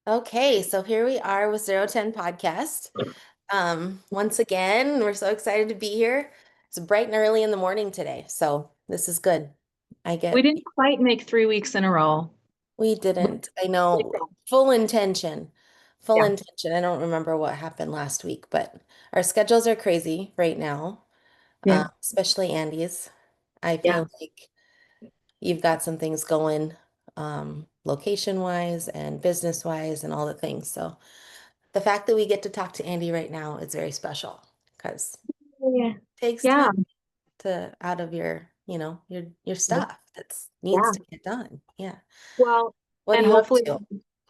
Okay, so here we are with Zero10 Podcast. Once again, we're so excited to be here. It's bright and early in the morning today, so this is good. I We get, didn't quite make 3 weeks in a row. we didn't, I know, full intention, full Yeah, intention. I don't remember what happened last week, but our schedules are crazy right now, yeah, especially Andy's. I yeah. feel like you've got some things going, location wise and business wise and all the things. So the fact that we get to talk to Andy right now is very special because Yeah. it takes Yeah. time to out of your stuff that's needs Yeah. to get done. Yeah. Well, What are and you up hopefully, to?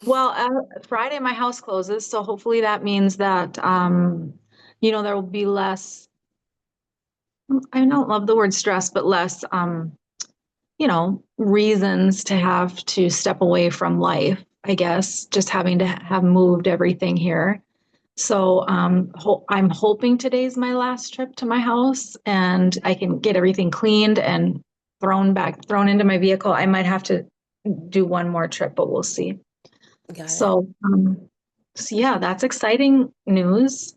well, Friday my house closes, so hopefully that means that there will be less, I don't love the word stress, but less reasons to have to step away from life, I guess, just having to have moved everything here. So I'm hoping today's my last trip to my house and I can get everything cleaned and thrown into my vehicle. I might have to do one more trip, but we'll see. Got it. So, so yeah, that's exciting news.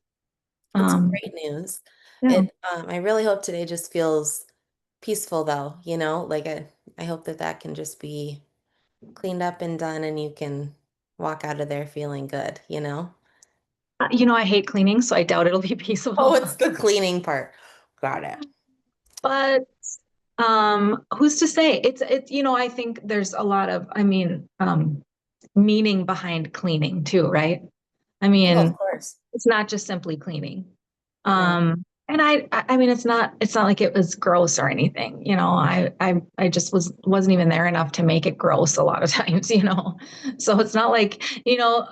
It's Um, great news. yeah. I really hope today just feels peaceful though, like I hope that that can just be cleaned up and done and you can walk out of there feeling good. I hate cleaning, so I doubt it'll be Oh, peaceful. it's the cleaning part. Got it. But who's to say? I think there's a lot of, meaning behind cleaning too, right? I Oh, of mean, course. it's not just simply cleaning. No. And I mean, it's not like it was gross or anything. I just wasn't even there enough to make it gross a lot of times. So it's not like,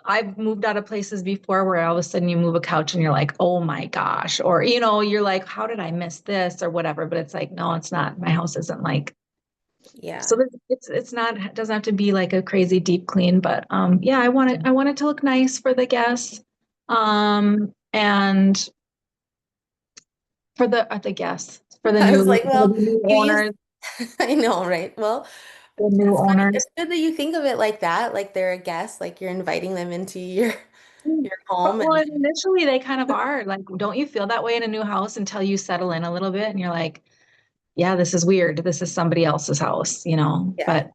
I've moved out of places before where all of a sudden you move a couch and you're like, oh my gosh, or, you're like, how did I miss this or whatever? But it's like, no, it's not. My house isn't like, so Yeah. it's not, it doesn't have to be like a crazy deep clean, but yeah, I want it to look nice for the guests. And for the guests, for the I was new like, for the well, new you used, owners, I know, right? Well, the new it's funny. owners. It's good that you think of it like that, like they're a guest, like you're inviting them into your home Well, and and initially they kind of are like, don't you feel that way in a new house until you settle in a little bit and you're like, yeah, this is weird. This is somebody else's house. yeah, But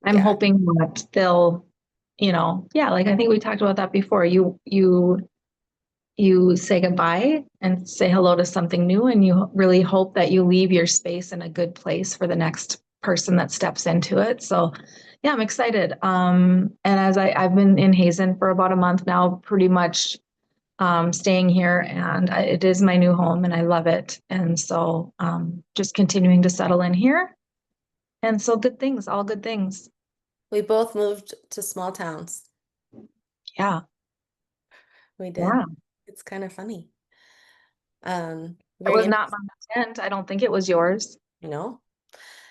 I'm yeah. hoping that they'll, yeah, like I think we talked about that before. You say goodbye and say hello to something new, and you really hope that you leave your space in a good place for the next person that steps into it. So, yeah, I'm excited. And as I've been in Hazen for about a month now, pretty much staying here, and it is my new home, and I love it. And so, just continuing to settle in here. And so, good things, all good things. We both moved to small towns. Yeah, We did. yeah. It's kind of funny. It Very was not my interesting, intent. I don't think it was yours. you know?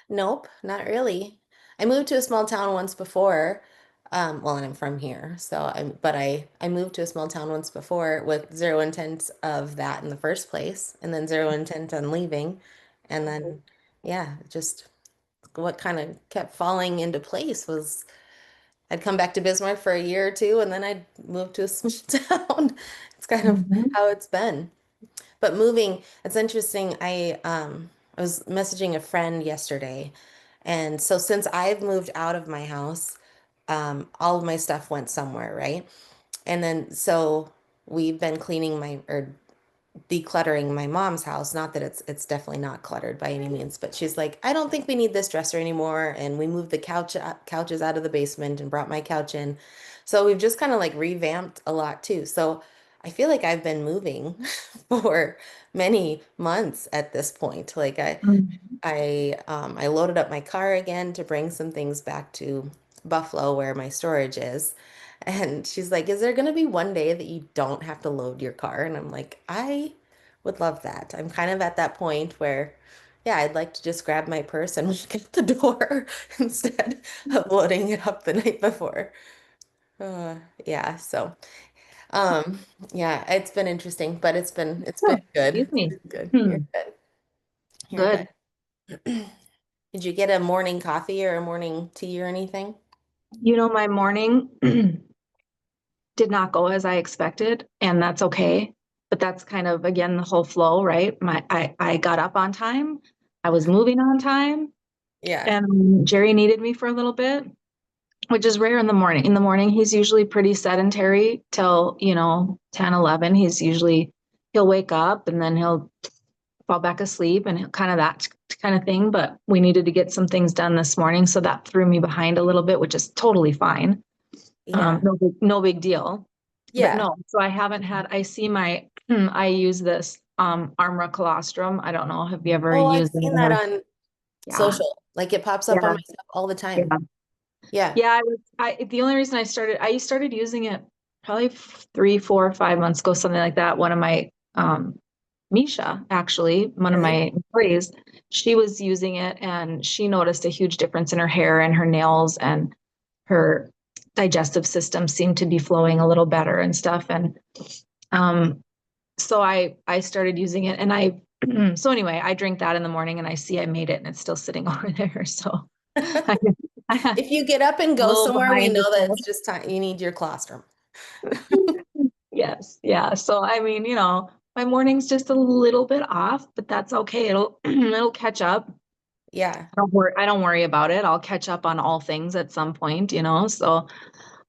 Nope, not really. I moved to a small town once before. Well, and I'm from here, but I moved to a small town once before with zero intent of that in the first place, and then zero intent on leaving, and then yeah, just what kind of kept falling into place was I'd come back to Bismarck for a year or two, and then I'd move to a small town. It's kind of Mhm. how it's been. But moving, it's interesting. I was messaging a friend yesterday, and so since I've moved out of my house, all of my stuff went somewhere, right? And then so we've been cleaning my or decluttering my mom's house. Not that it's definitely not cluttered by any means, but she's like, I don't think we need this dresser anymore. And we moved the couches out of the basement and brought my couch in. So we've just kind of like revamped a lot too. So I feel like I've been moving for many months at this point. Like Mhm. I loaded up my car again to bring some things back to Buffalo where my storage is. And she's like, "Is there going to be one day that you don't have to load your car?" And I'm like, "I would love that." I'm kind of at that point where, yeah, I'd like to just grab my purse and walk out the door instead of loading it up the night before. Uh, yeah, so um yeah, it's been interesting, but it's been Oh, good. excuse me. It's been good. You're Hmm. good. You're Good. good. Did you get a morning coffee or a morning tea or anything? My morning did not go as I expected, and that's okay. But that's kind of again the whole flow, right? I got up on time, I was moving on time, Yeah. and Jerry needed me for a little bit, which is rare in the morning. In the morning, he's usually pretty sedentary till, 10, 11. He'll wake up and then he'll fall back asleep and kind of that kind of thing. But we needed to get some things done this morning. So that threw me behind a little bit, which is totally fine. Yeah. No big deal. But Yeah. no, so I see I use this Armra colostrum. I don't know. Have you ever Oh, I've used it? seen that on Yeah. social. Like it pops up on Yeah. my stuff all the time. Yeah. Yeah. Yeah, the only reason I started using it probably 3, 4, 5 months ago, something like that. One of my, Misha, actually, one of Mhm. my employees, she was using it and she noticed a huge difference in her hair and her nails, and her digestive system seemed to be flowing a little better and stuff. And, um, so I started using it, and so anyway, I drink that in the morning and I see I made it and it's still sitting over there. So I, I'm If you get up and a go little somewhere, we behind. know that it's just time. You need your colostrum. Yes, yeah. So I mean, my morning's just a little bit off, but that's okay. It'll it'll catch up. Yeah. I don't worry about it. I'll catch up on all things at some point. So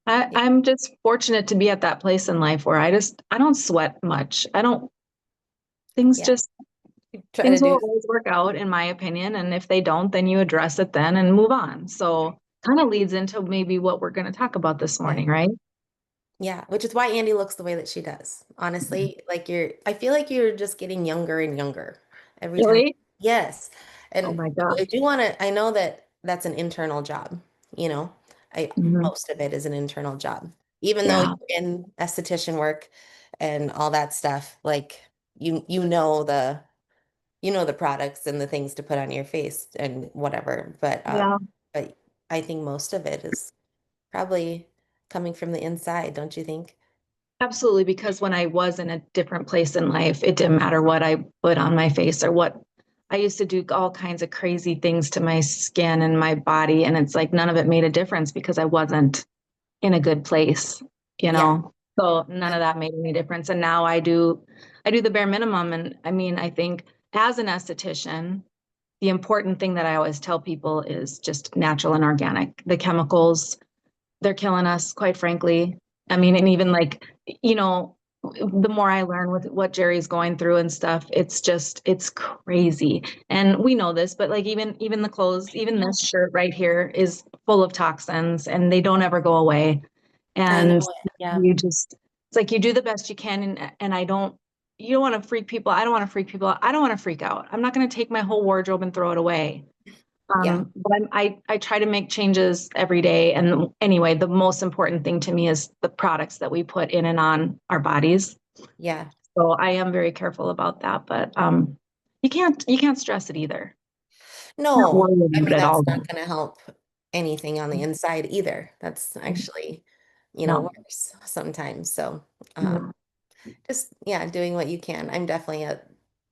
Yeah. I'm just fortunate to be at that place in life where I don't sweat much. I don't things Yeah. just Try to things will do. always work out in my opinion. And if they don't, then you address it then and move on. So kind of leads into maybe what we're going to talk about this Yeah. morning, right? Yeah. Which is why Andy looks the way that she does. Honestly, like I feel like you're just getting younger and younger every time. Really? Yes. Oh And my I gosh. do want to, I know that that's an internal job, you know, Mhm. most of it is an internal job. Even though Yeah. you're in esthetician work and all that stuff, like you know the products and the things to put on your face and whatever. Yeah. But I think most of it is probably coming from the inside, don't you think? Absolutely, because when I was in a different place in life, it didn't matter what I put on my face or what I used to do all kinds of crazy things to my skin and my body. And it's like none of it made a difference because I wasn't in a good place, you Yeah. know? So none of that made any difference. And now I do the bare minimum. And I mean, I think as an esthetician, the important thing that I always tell people is just natural and organic. The chemicals, they're killing us, quite frankly. I mean, and even like, you know, the more I learn with what Jerry's going through and stuff, it's crazy. And we know this, but like even the clothes, even No, this shirt right here is full of toxins and they don't ever go away. I And know it. Yeah. it's like you do the best you can, and you don't want to freak people. I don't want to freak people out. I don't want to freak out. I'm not going to take my whole wardrobe and throw it away. Yeah. But I try to make changes every day. And anyway, the most important thing to me is the products that we put in and on our bodies. Yeah. So I am very careful about that. But you can't stress it either. Not No, worry I about mean, it that's all. not going to help anything on the inside either. That's actually, No. worse sometimes. So, Yeah. just, yeah, doing what you can. I'm definitely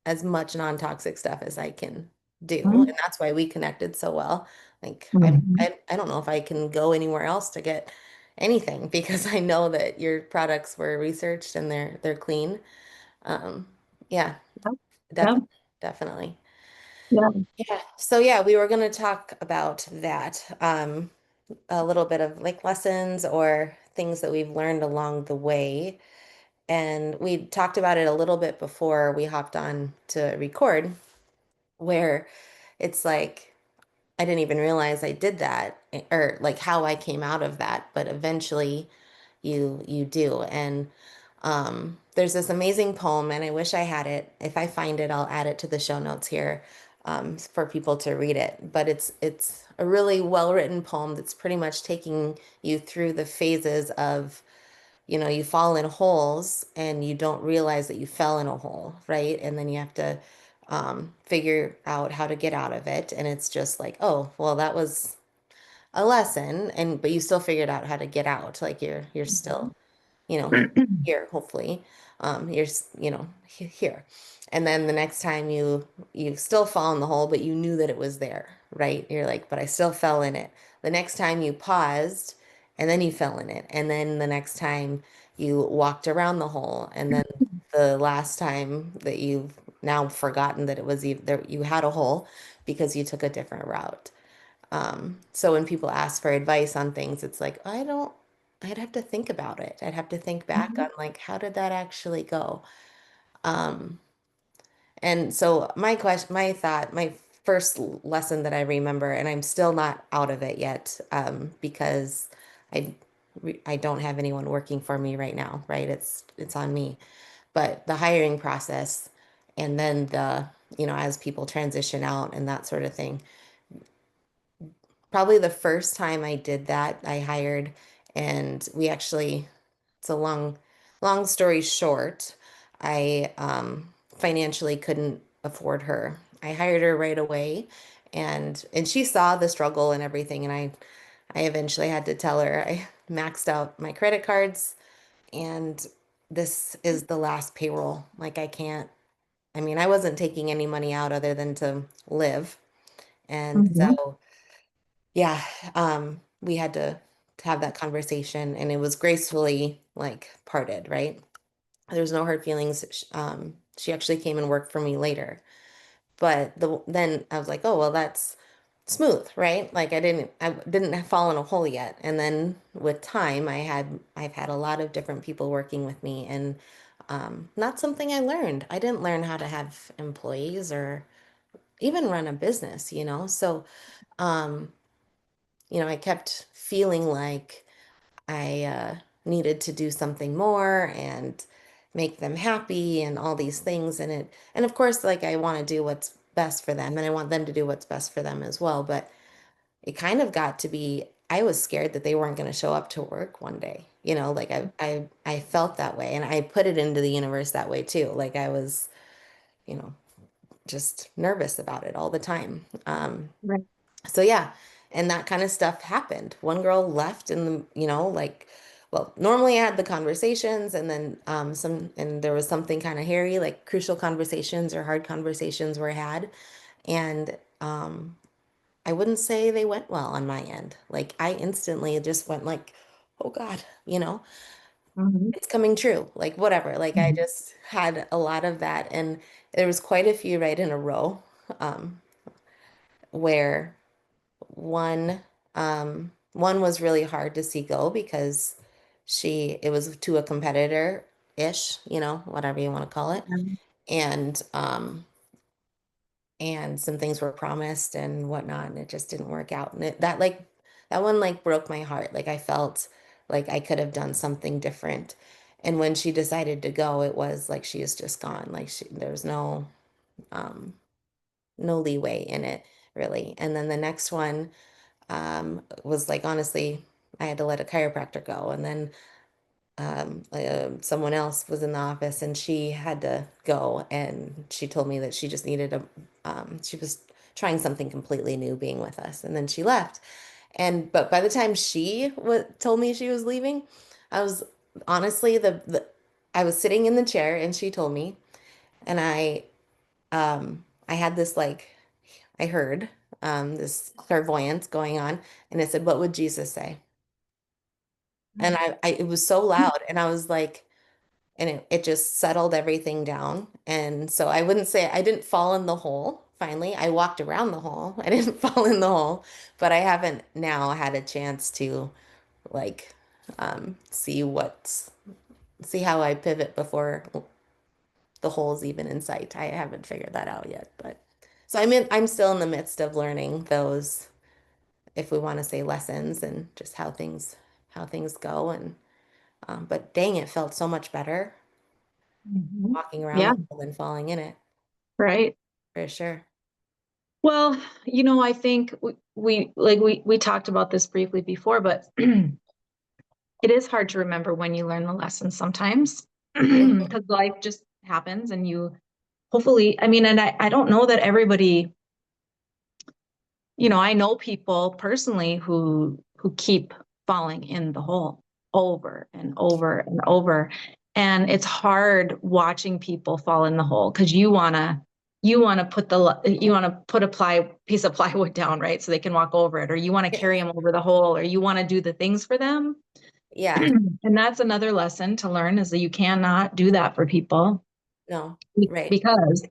as much non-toxic stuff as I can do. And that's why we connected so well. Like, Mhm. I don't know if I can go anywhere else to get anything because I know that your products were researched and they're clean. Um, yeah, Yep. definitely, definitely. Yeah. Yeah. So yeah, we were going to talk about that. A little bit of like lessons or things that we've learned along the way. And we talked about it a little bit before we hopped on to record, where it's like I didn't even realize I did that or like how I came out of that, but eventually you do. And there's this amazing poem, and I wish I had it. If I find it, I'll add it to the show notes here for people to read it. But it's a really well-written poem that's pretty much taking you through the phases of, you fall in holes and you don't realize that you fell in a hole, right? And then you have to figure out how to get out of it. And it's just like, oh, well, that was a lesson, and but you still figured out how to get out. Like you're still you know, here, hopefully. Here. And then the next time you still fall in the hole, but you knew that it was there, right? You're like, but I still fell in it. The next time you paused and then you fell in it. And then the next time you walked around the hole, and then the last time that you've now forgotten that it was that you had a hole because you took a different route. So when people ask for advice on things, it's like, I don't, I'd have to think about it. I'd have to think back Mhm. on like, how did that actually go? Um, and so my thought, my first lesson that I remember, and I'm still not out of it yet, because I I don't have anyone working for me right now, right? It's on me. But the hiring process, and then as people transition out and that sort of thing, probably the first time I did that, I hired, and we actually, it's a long story short, I financially couldn't afford her. I hired her right away, and she saw the struggle and everything, and I eventually had to tell her I maxed out my credit cards, and this is the last payroll. Like I can't, I mean, I wasn't taking any money out other than to live. And Mhm. so yeah, we had to have that conversation, and it was gracefully like parted, right? There's no hard feelings. She actually came and worked for me later. But then I was like, oh, well, that's smooth, right? Like I didn't fall in a hole yet. And then with time, I've had a lot of different people working with me, and not something I learned. I didn't learn how to have employees or even run a business, you know? So, um, I kept feeling like I needed to do something more and make them happy and all these things. And of course, like I want to do what's best for them, and I want them to do what's best for them as well. But it kind of got to be, I was scared that they weren't going to show up to work one day. Like I felt that way, and I put it into the universe that way too. Like I was, you know, just nervous about it all the time. Right. So yeah, and that kind of stuff happened. One girl left, and like, well, normally I had the conversations, and then and there was something kind of hairy, like crucial conversations or hard conversations were had, and I wouldn't say they went well on my end. Like I instantly just went like, oh God, Mhm. it's coming true. Like whatever. Like I Mhm. just had a lot of that, and there was quite a few right in a row, um, where One, one was really hard to see go because it was to a competitor-ish, whatever you want to call it. And and some things were promised and whatnot, and it just didn't work out. And that one like broke my heart. Like I felt like I could have done something different. And when she decided to go, it was like she is just gone. Like there's um no leeway in it really. And then the next one was like, honestly, I had to let a chiropractor go. And then someone else was in the office, and she had to go. And she told me that she just needed she was trying something completely new being with us. And then she left. But by the time she told me she was leaving, I was honestly, I was sitting in the chair, and she told me, and I had this like, I heard this clairvoyance going on, and it said, "What would Jesus say?" And it was so loud, and I was like, and it just settled everything down. And so I wouldn't say I didn't fall in the hole. Finally, I walked around the hole. I didn't fall in the hole, but I haven't now had a chance to like see how I pivot before the hole's even in sight. I haven't figured that out yet, but so I'm still in the midst of learning those, if we want to say lessons, and just how things go. And but dang, it felt so much better Mhm. walking around Yeah, the hole than falling in it, right. for sure. Well, I think we talked about this briefly before, but it is hard to remember when you learn the lesson sometimes Mhm. because life just happens and you hopefully, I mean, and I don't know that everybody, I know people personally who keep falling in the hole over and over and over. And it's hard watching people fall in the hole because you want to put a piece of plywood down, right? So they can walk over it, or you want to carry them over the hole, or you want to do the things for them. Yeah. And that's another lesson to learn is that you cannot do that for people No. Right. because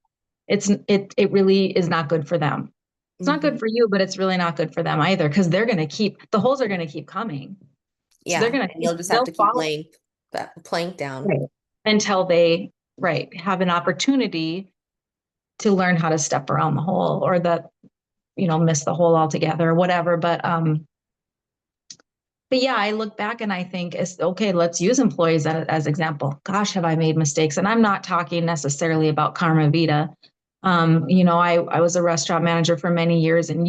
it really is not good for them. It's not Hmm. good for you, but it's really not good for them either because they're going to keep the holes are going to keep coming. So they're Yeah. going to And you'll just have they'll to keep follow laying that plank down. right, until they right have an opportunity to learn how to step around the hole or that miss the hole altogether or whatever. But yeah, I look back and I think it's okay, let's use employees as example. Gosh, have I made mistakes? And I'm not talking necessarily about Karma Vita. I was a restaurant manager for many years and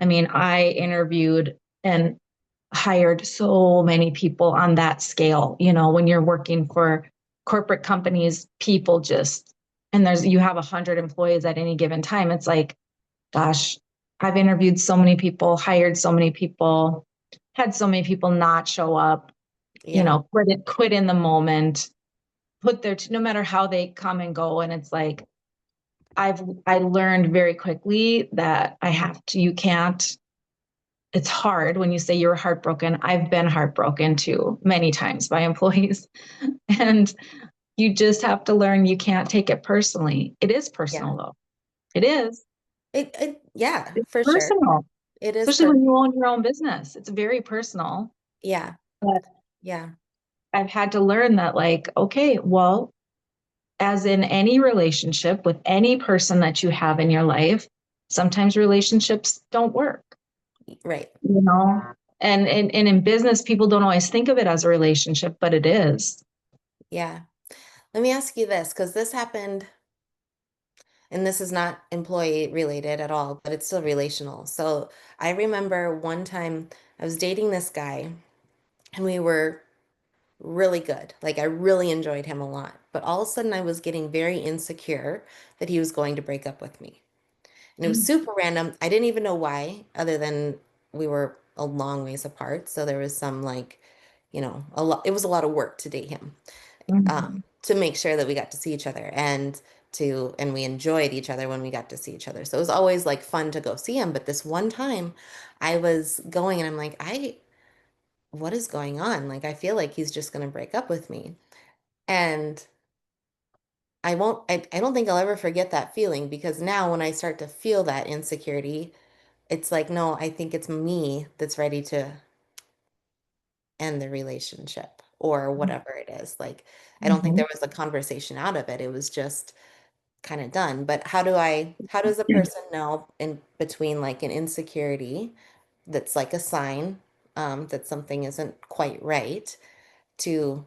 I mean, I interviewed and hired so many people on that scale. When you're working for corporate companies, people just, and you have 100 employees at any given time. It's like, gosh, I've interviewed so many people, hired so many people, had so many people not show up, Yeah. quit in the moment, put their, no matter how they come and go. And it's like, I learned very quickly that you can't, it's hard when you say you're heartbroken. I've been heartbroken too, many times by employees. And you just have to learn you can't take it personally. It is Yeah. personal though. It is. Yeah, It's for sure. personal, It is especially when personal. you own your own business. It's very personal. Yeah. But Yeah. I've had to learn that, like, okay, well, as in any relationship with any person that you have in your life, sometimes relationships don't work, Right. you know? And in business, people don't always think of it as a relationship, but it is. Yeah. Let me ask you this, because this happened, and this is not employee related at all, but it's still relational. So I remember one time I was dating this guy and we were really good. Like I really enjoyed him a lot. But all of a sudden I was getting very insecure that he was going to break up with me. And it was super random. I didn't even know why, other than we were a long ways apart. So there was some like, a lot, it was a lot of work to date him, Mhm. to make sure that we got to see each other and we enjoyed each other when we got to see each other. So it was always like fun to go see him. But this one time I was going and I'm like, what is going on? Like, I feel like he's just going to break up with me. And I don't think I'll ever forget that feeling because now when I start to feel that insecurity, it's like, no, I think it's me that's ready to end the relationship or whatever it is. Like, I don't think Mhm. there was a conversation out of it. It was just kind of done. But how does a person know in between like an insecurity that's like a sign that something isn't quite right to,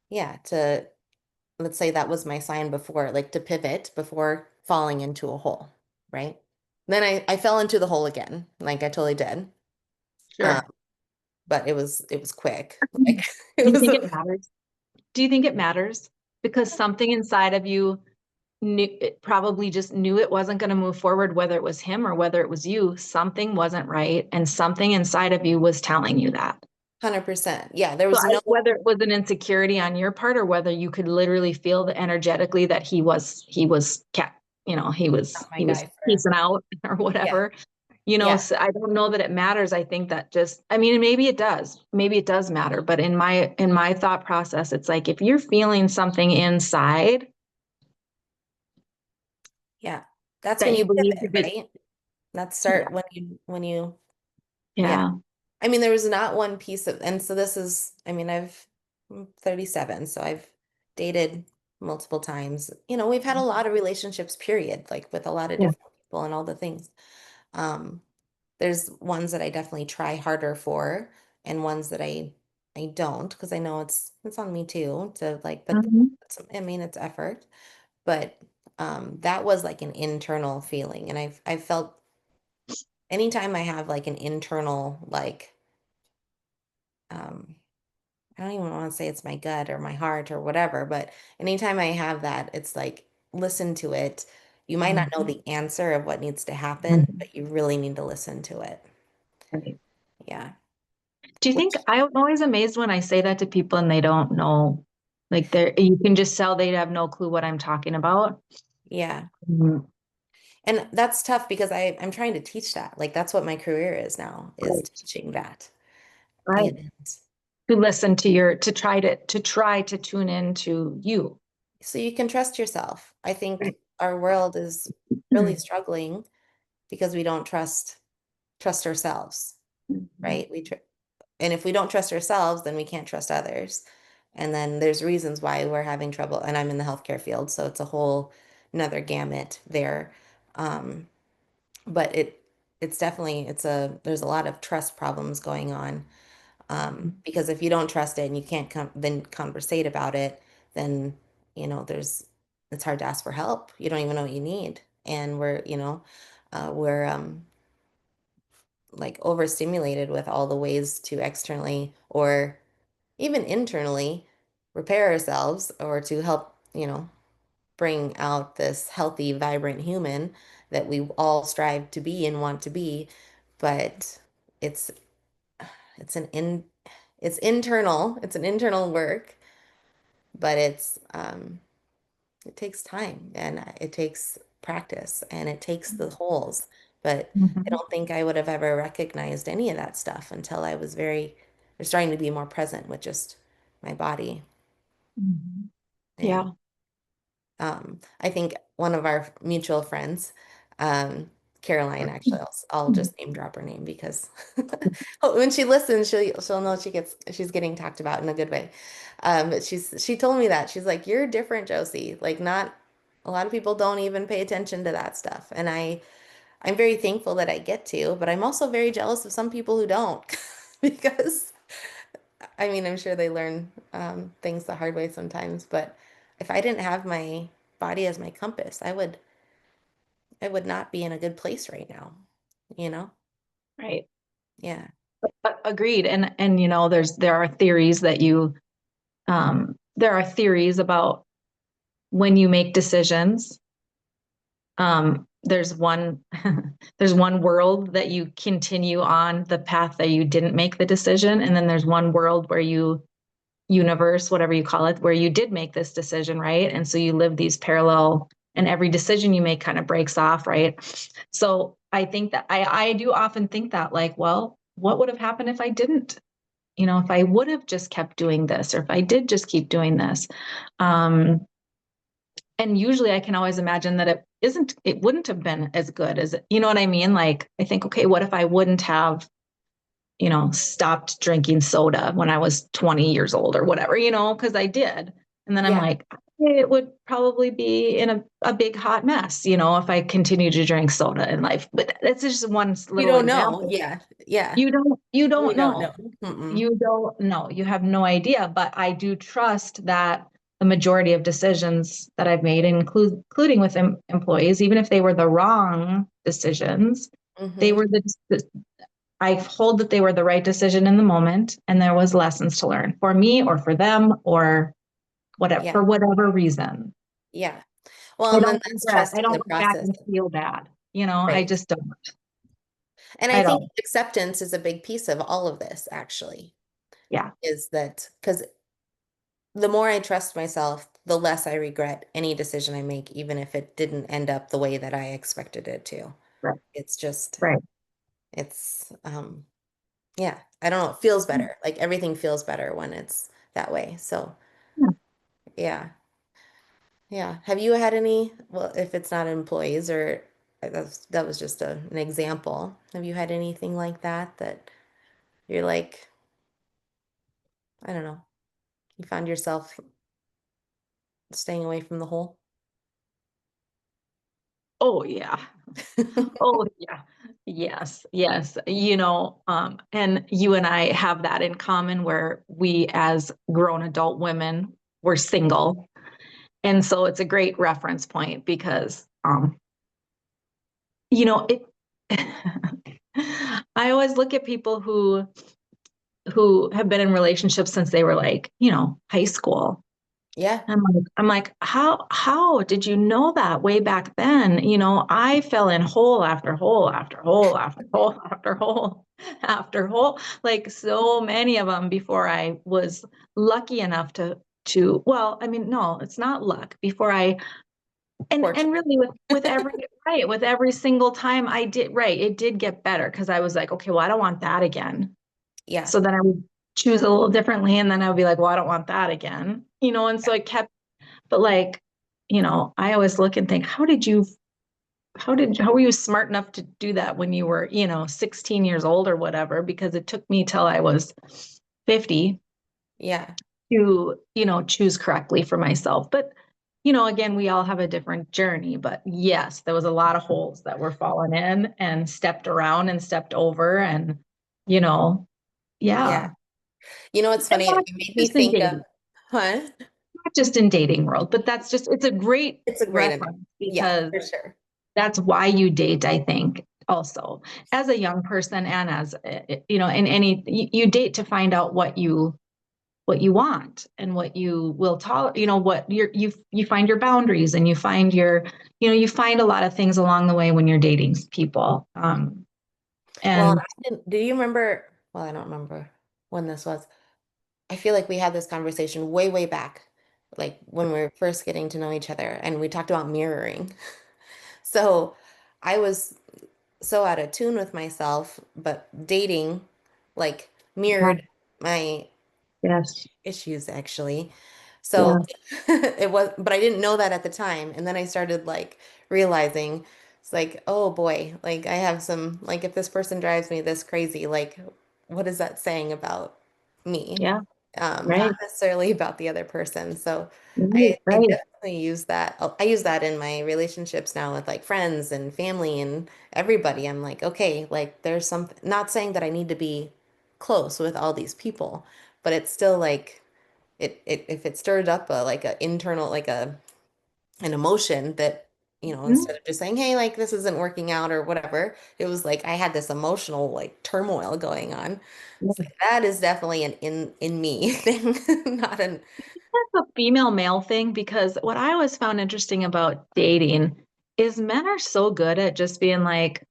yeah, to, let's say that was my sign before, like to pivot before falling into a hole, right? Then I fell into the hole again, like I totally did. Um, Sure. but it was quick. Like Do it you was think a it matters? Do you think it matters? Because something inside of you it probably just knew it wasn't going to move forward, whether it was him or whether it was you. Something wasn't right. And something inside of you was telling you that. 100%. Yeah, there So was no whether it was an insecurity on your part or whether you could literally feel the energetically that he was kept, he not was my he was guy for, peacing out or yeah, whatever. yeah, So I don't know that it matters. I think that just, I mean, maybe it does. Maybe it does matter. But in my thought process, it's like if you're feeling something inside yeah. That's when that you you believe pivot, if it, right? That's yeah, start when you, yeah. yeah. I mean, there was not one piece of, and so this is, I mean, I'm 37, so I've dated multiple times. We've had a lot of relationships, period, like with a lot of Yeah. different people and all the things. Um, there's ones that I definitely try harder for, and ones that I don't, because I know it's on me too to like, but Mhm. I mean, it's effort. But that was like an internal feeling, and I've felt anytime I have like an internal like um I don't even want to say it's my gut or my heart or whatever, but anytime I have that, it's like listen to it. You might not know Mhm. the answer of what needs to happen, Mhm. but you really need to listen to it. Right. Yeah. Do you think Which, I'm always amazed when I say that to people and they don't know, like you can just tell they have no clue what I'm talking about. yeah. Mhm. And that's tough because I'm trying to teach that. Like that's what my career is now, is Right. teaching that. Right. And to listen to your, to try to tune into you. So you can trust yourself. I think Right. our world is really struggling because we don't trust ourselves, Mhm. right? And if we don't trust ourselves, then we can't trust others. And then there's reasons why we're having trouble. And I'm in the healthcare field, so it's a whole another gamut there. Um, but it's definitely there's a lot of trust problems going on. Because if you don't trust it and you can't then conversate about it, then it's hard to ask for help. You don't even know what you need. And we're like overstimulated with all the ways to externally or even internally repair ourselves or to help, bring out this healthy, vibrant human that we all strive to be and want to be. But it's it's an in it's internal, it's an internal work, but it takes time and it takes practice and it takes the holes. But I Mhm. don't think I would have ever recognized any of that stuff until I was starting to be more present with just my body. Mhm. And Yeah. I think one of our mutual friends, Caroline, actually, I'll just name drop her name because when she listens, she'll know she's getting talked about in a good way. But she told me that she's like, you're different, Josie. Like, not a lot of people don't even pay attention to that stuff, and I'm very thankful that I get to, but I'm also very jealous of some people who don't because I mean, I'm sure they learn things the hard way sometimes, but if I didn't have my body as my compass, I would not be in a good place right now, you know? Right. Yeah. Agreed. And there are theories about when you make decisions. There's one there's one world that you continue on the path that you didn't make the decision, and then there's one world where you universe, whatever you call it, where you did make this decision, right? And so you live these parallel, and every decision you make kind of breaks off, right? So I think that I do often think that, like, well, what would have happened if I didn't? If I would have just kept doing this, or if I did just keep doing this. Um, and usually I can always imagine that it wouldn't have been as good as, you know what I mean? Like, I think, okay, what if I wouldn't have, stopped drinking soda when I was 20 years old or whatever, because I did. And then I'm Yeah. like, okay, it would probably be in a big hot mess, if I continue to drink soda in life. But that's just one You little don't know. example. Yeah. Yeah. You don't We don't know. know. Mm-mm. You don't know. You have no idea. But I do trust that the majority of decisions that I've made, including with employees, even if they were the wrong decisions, they Mm-hmm. were I hold that they were the right decision in the moment, and there was lessons to learn for me or for them or whatever, Yeah. for whatever reason. Yeah. Well, I and then don't that's regret. I trusting don't the look back process. and feel bad. I Right. just don't. And I I think don't. acceptance is a big piece of all of this, actually, Yeah. is that because the more I trust myself, the less I regret any decision I make, even if it didn't end up the way that I expected it to. Right. It's just, Right. it's, yeah, I don't know. It feels better. Like everything feels better when it's that way. So, Yeah. yeah, yeah. Have you had any, well, if it's not employees or that was just an example. Have you had anything like that you're like, I don't know, you found yourself staying away from the hole? Oh yeah. Oh yeah. Yes. Yes. And you and I have that in common, where we, as grown adult women, were single. And so it's a great reference point because it I always look at people who have been in relationships since they were, like, high school. Yeah, I'm like, how did you know that way back then? I fell in hole after hole after hole after hole after hole after hole, like so many of them before I was lucky enough to well, I mean, no, it's not luck. Before I and fortunate. really with every right, with every single time I did right, it did get better because I was like, okay, well, I don't want that again. Yeah, So then I would choose a little differently. And then I would be like, well, I don't want that again, and so I kept, but like, I always look and think, how were you smart enough to do that when you were, 16 years old or whatever? Because it took me till I was 50 Yeah. to, choose correctly for myself. But, again, we all have a different journey. But yes, there was a lot of holes that were fallen in and stepped around and stepped over. And, you know, Yeah. yeah. You know what's And funny? It not made me just in think of, dating, huh? not just in dating world, but it's a great It's a great, reference yeah, because for sure. that's why you date, I think, also as a young person and as, in any, you date to find out what you want and what you will tolerate, what you find your boundaries and you find you find a lot of things along the way when you're dating people. Well, And do you remember? Well, I don't remember when this was. I feel like we had this conversation way, way back, like when we were first getting to know each other, and we talked about mirroring. So I was so out of tune with myself, but dating like yeah, mirrored my yes, issues actually. So yeah, it was, but I didn't know that at the time. And then I started like realizing it's like, oh boy, like I have some, like if this person drives me this crazy, like what is that saying about me? yeah, Not right, necessarily about the other person. So right, I right. definitely use that. I use that in my relationships now with like friends and family and everybody. I'm like, okay, like there's something, not saying that I need to be close with all these people, but it's still like it if it stirred up a like a internal like a an emotion that Mhm. instead of just saying hey like this isn't working out or whatever, it was like I had this emotional like turmoil going on. It's like that is definitely an in me thing, not an That's a female male thing because what I always found interesting about dating is men are so good at just being like,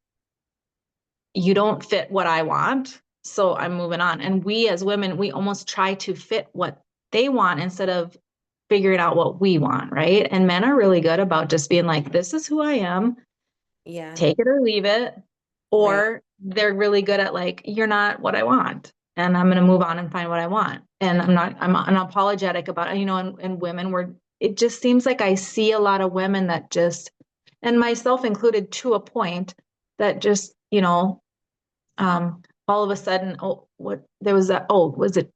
you don't fit what I want, so I'm moving on. And we as women, we almost try to fit what they want instead of figuring out what we want, right? And men are really good about just being like, this is who I am, yeah, take it or leave it. right. Or they're really good at like, you're not what I want. And I'm going to move on and find what I want. And I'm unapologetic about it, and women were, it just seems like I see a lot of women that just, and myself included to a point, that just, all of a sudden, oh, what there was a, oh, was it,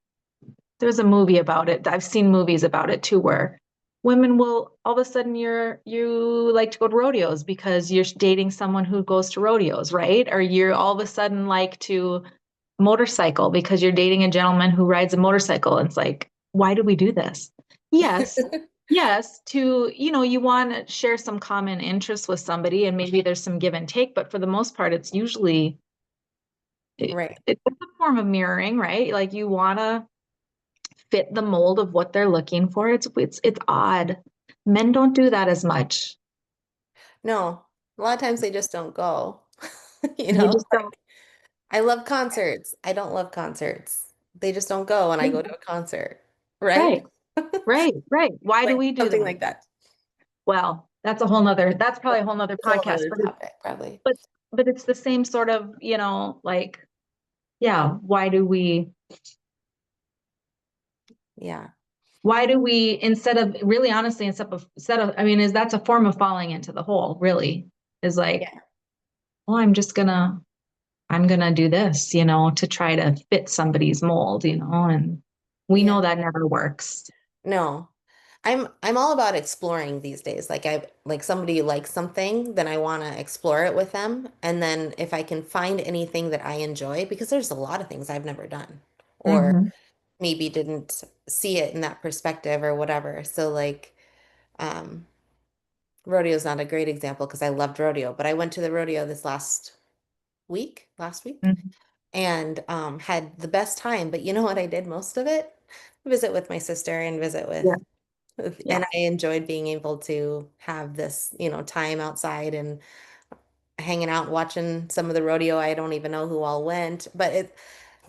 there's a movie about it. I've seen movies about it too, where women will all of a sudden you like to go to rodeos because you're dating someone who goes to rodeos, right? Or you're all of a sudden like to motorcycle because you're dating a gentleman who rides a motorcycle. And it's like, why do we do this? Yes. Yes, you want to share some common interests with somebody and maybe there's some give and take, but for the most part, it's usually Right. it's a form of mirroring, right? Like you want to fit the mold of what they're looking for. It's odd. Men don't do that as much. No, a lot of times they just don't go. They just don't. Like I love concerts. I don't love concerts. They just don't go when I go to a concert, right? Right, right, right. Why do Like we do something that? like that. Well, that's probably a whole nother It's a whole podcast, other topic, probably. but but it's the same sort of, like, yeah, Yeah. why do we, instead of really honestly, instead of, I mean, is that's a form of falling into the hole, really, is like, Yeah. well, I'm gonna do this, to try to fit somebody's mold, and we know Yeah. that never works. No. I'm all about exploring these days. Like I like somebody likes something, then I want to explore it with them. And then if I can find anything that I enjoy, because there's a lot of things I've never done or Hmm. maybe didn't see it in that perspective or whatever. So like um rodeo is not a great example because I loved rodeo, but I went to the rodeo this last week, Hmm. and had the best time. But you know what I did most of it? Visit with my sister and visit Yeah, and yeah. I enjoyed being able to have this, time outside and hanging out watching some of the rodeo. I don't even know who all went, but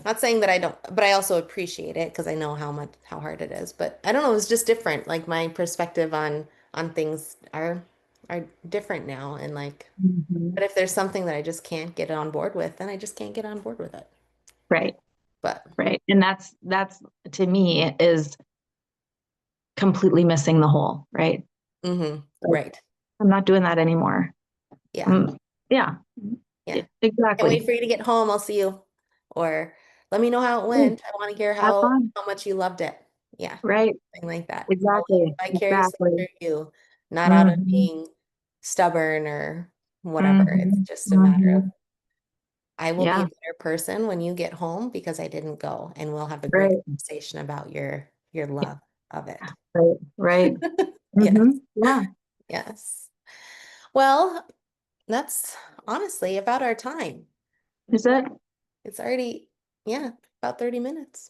not saying that I don't, but I also appreciate it because I know how hard it is. But I don't know, it's just different. Like my perspective on things are different now and like Hmm. but if there's something that I just can't get on board with, then I just can't get on board with it. Right, But Right. And that's to me is completely missing the whole, right? Like, Right. I'm not doing that anymore. Yeah. Um, yeah, Yeah. Can't wait exactly. for you to get home. I'll see you. Or let me know how it Mm, went. I want to hear have fun. how much you loved it. Yeah. Right. Something like that. I'll live Exactly. vicariously Exactly. through you, not out of Hmm. being stubborn or whatever. It's Hmm. just a matter of Hmm. I will be a Yeah. better person when you get home because I didn't go, and we'll have a great Right. conversation about your love of it. Right. Right. Yes. Hmm. Yeah. Yes. Well, that's honestly about our time. Is it? It's already, yeah, about 30 minutes.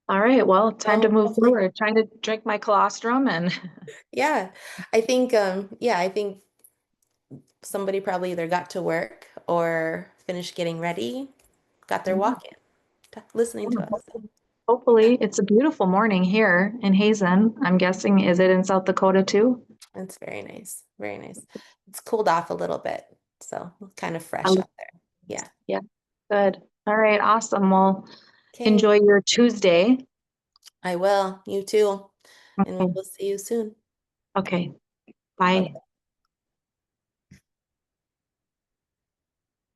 All right. Well, time to Well, move hopefully, forward. Trying to drink my colostrum and yeah. I think somebody probably either got to work or finished getting ready, got their walk in, listening to us. Yeah, hopefully it's a beautiful morning here in Hazen. I'm guessing, is it in South Dakota too? it's very nice. Very nice. It's cooled off a little bit, so kind of fresh Um, out there. Yeah. yeah, Yeah. good. All right, awesome. Well, Okay. enjoy your Tuesday. I will. You too. And we Okay. will see you soon. Okay. Bye. Bye.